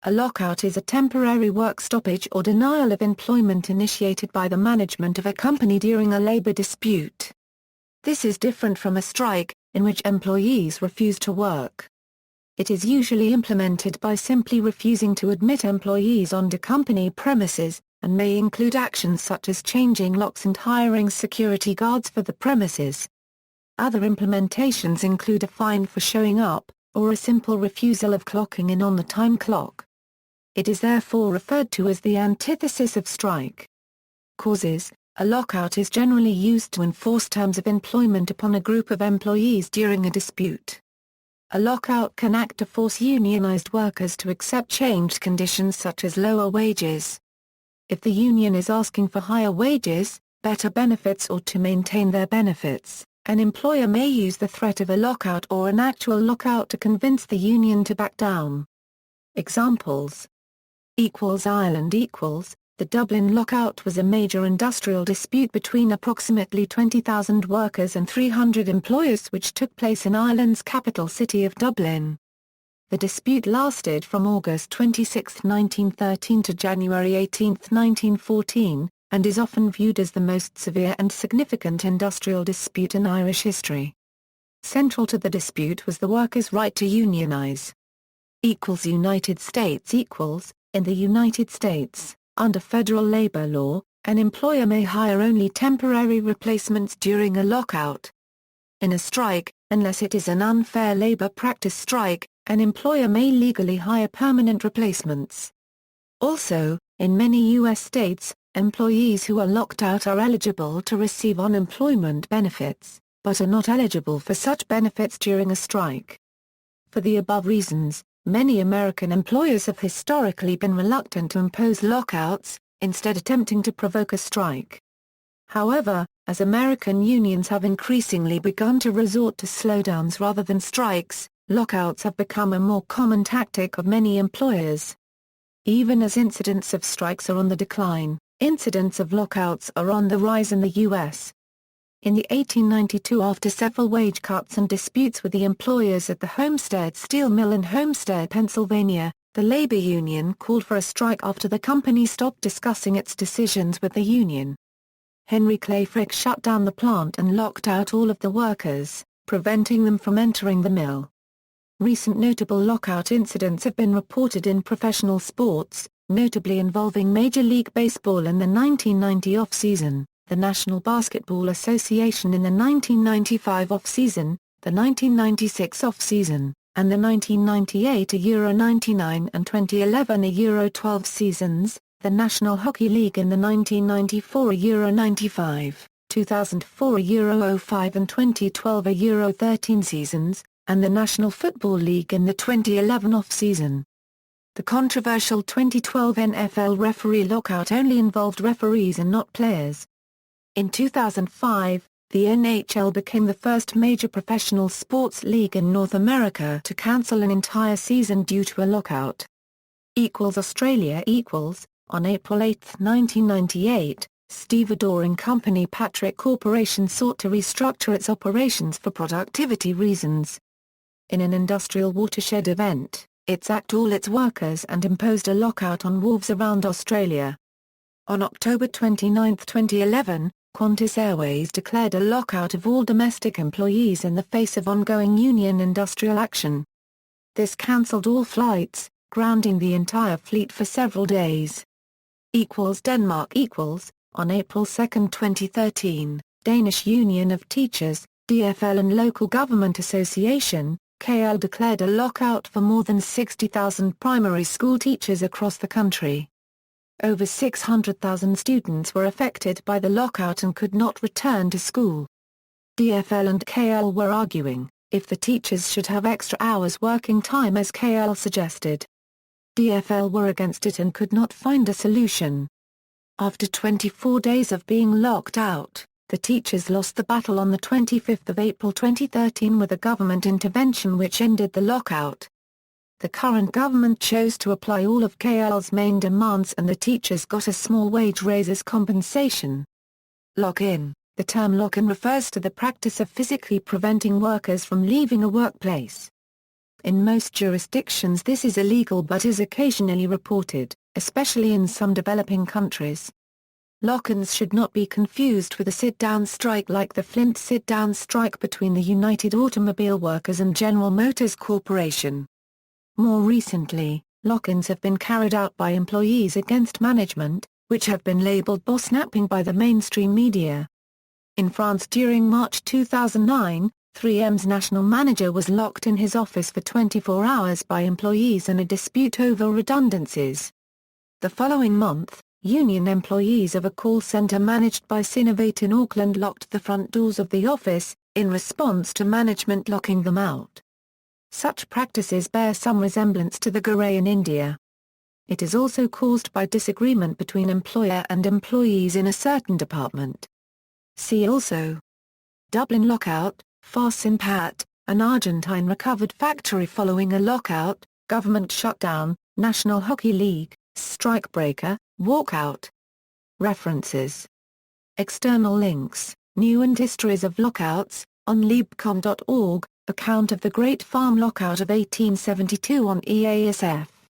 A lockout is a temporary work stoppage or denial of employment initiated by the management of a company during a labor dispute. This is different from a strike, in which employees refuse to work. It is usually implemented by simply refusing to admit employees onto company premises, and may include actions such as changing locks and hiring security guards for the premises. Other implementations include a fine for showing up, or a simple refusal of clocking in on the time clock. It is therefore referred to as the antithesis of strike. Causes: a lockout is generally used to enforce terms of employment upon a group of employees during a dispute. A lockout can act to force unionized workers to accept changed conditions such as lower wages. If the union is asking for higher wages, better benefits, or to maintain their benefits, an employer may use the threat of a lockout or an actual lockout to convince the union to back down. Examples: Ireland. The Dublin Lockout was a major industrial dispute between approximately 20,000 workers and 300 employers which took place in Ireland's capital city of Dublin. The dispute lasted from August 26, 1913 to January 18, 1914, and is often viewed as the most severe and significant industrial dispute in Irish history. Central to the dispute was the workers' right to unionize. United States. In the United States, under federal labor law, an employer may hire only temporary replacements during a lockout. In a strike, unless it is an unfair labor practice strike, an employer may legally hire permanent replacements. Also, in many U.S. states, employees who are locked out are eligible to receive unemployment benefits, but are not eligible for such benefits during a strike. For the above reasons, many American employers have historically been reluctant to impose lockouts, instead attempting to provoke a strike. However, as American unions have increasingly begun to resort to slowdowns rather than strikes, lockouts have become a more common tactic of many employers. Even as incidents of strikes are on the decline, incidents of lockouts are on the rise in the U.S. In the 1892, after several wage cuts and disputes with the employers at the Homestead Steel Mill in Homestead, Pennsylvania, the labor union called for a strike after the company stopped discussing its decisions with the union. Henry Clay Frick shut down the plant and locked out all of the workers, preventing them from entering the mill. Recent notable lockout incidents have been reported in professional sports, notably involving Major League Baseball in the 1990 off-season, the National Basketball Association in the 1995 off-season, the 1996 off-season, and the 1998 Euro 99 and 2011 Euro 12 seasons, the National Hockey League in the 1994 Euro 95, 2004 Euro 05 and 2012 Euro 13 seasons, and the National Football League in the 2011 off-season. The controversial 2012 NFL referee lockout only involved referees and not players. In 2005, the NHL became the first major professional sports league in North America to cancel an entire season due to a lockout. Australia. On April 8, 1998, stevedoring company Patrick Corporation sought to restructure its operations for productivity reasons. In an industrial watershed event, it sacked all its workers and imposed a lockout on wharves around Australia. On October 29, 2011, Qantas Airways declared a lockout of all domestic employees in the face of ongoing union industrial action. This cancelled all flights, grounding the entire fleet for several days. Denmark. On April 2, 2013, Danish Union of Teachers, DFL and Local Government Association, KL declared a lockout for more than 60,000 primary school teachers across the country. Over 600,000 students were affected by the lockout and could not return to school. DFL and KL were arguing, if the teachers should have extra hours working time as KL suggested. DFL were against it and could not find a solution. After 24 days of being locked out, the teachers lost the battle on the 25th of April 2013 with a government intervention which ended the lockout. The current government chose to apply all of KL's main demands and the teachers got a small wage raise as compensation. Lock-in. The term lock-in refers to the practice of physically preventing workers from leaving a workplace. In most jurisdictions this is illegal but is occasionally reported, especially in some developing countries. Lock-ins should not be confused with a sit-down strike like the Flint sit-down strike between the United Automobile Workers and General Motors Corporation. More recently, lock-ins have been carried out by employees against management, which have been labeled boss-napping by the mainstream media. In France during March 2009, 3M's national manager was locked in his office for 24 hours by employees in a dispute over redundancies. The following month, union employees of a call center managed by Synovate in Auckland locked the front doors of the office, in response to management locking them out. Such practices bear some resemblance to the Garay in India. It is also caused by disagreement between employer and employees in a certain department. See also: Dublin Lockout, Farce Impact, an Argentine recovered factory following a lockout, government shutdown, National Hockey League, strikebreaker, walkout. References. External links: New and Histories of Lockouts, on libcom.org, account of the Great Farm Lockout of 1872 on EASF.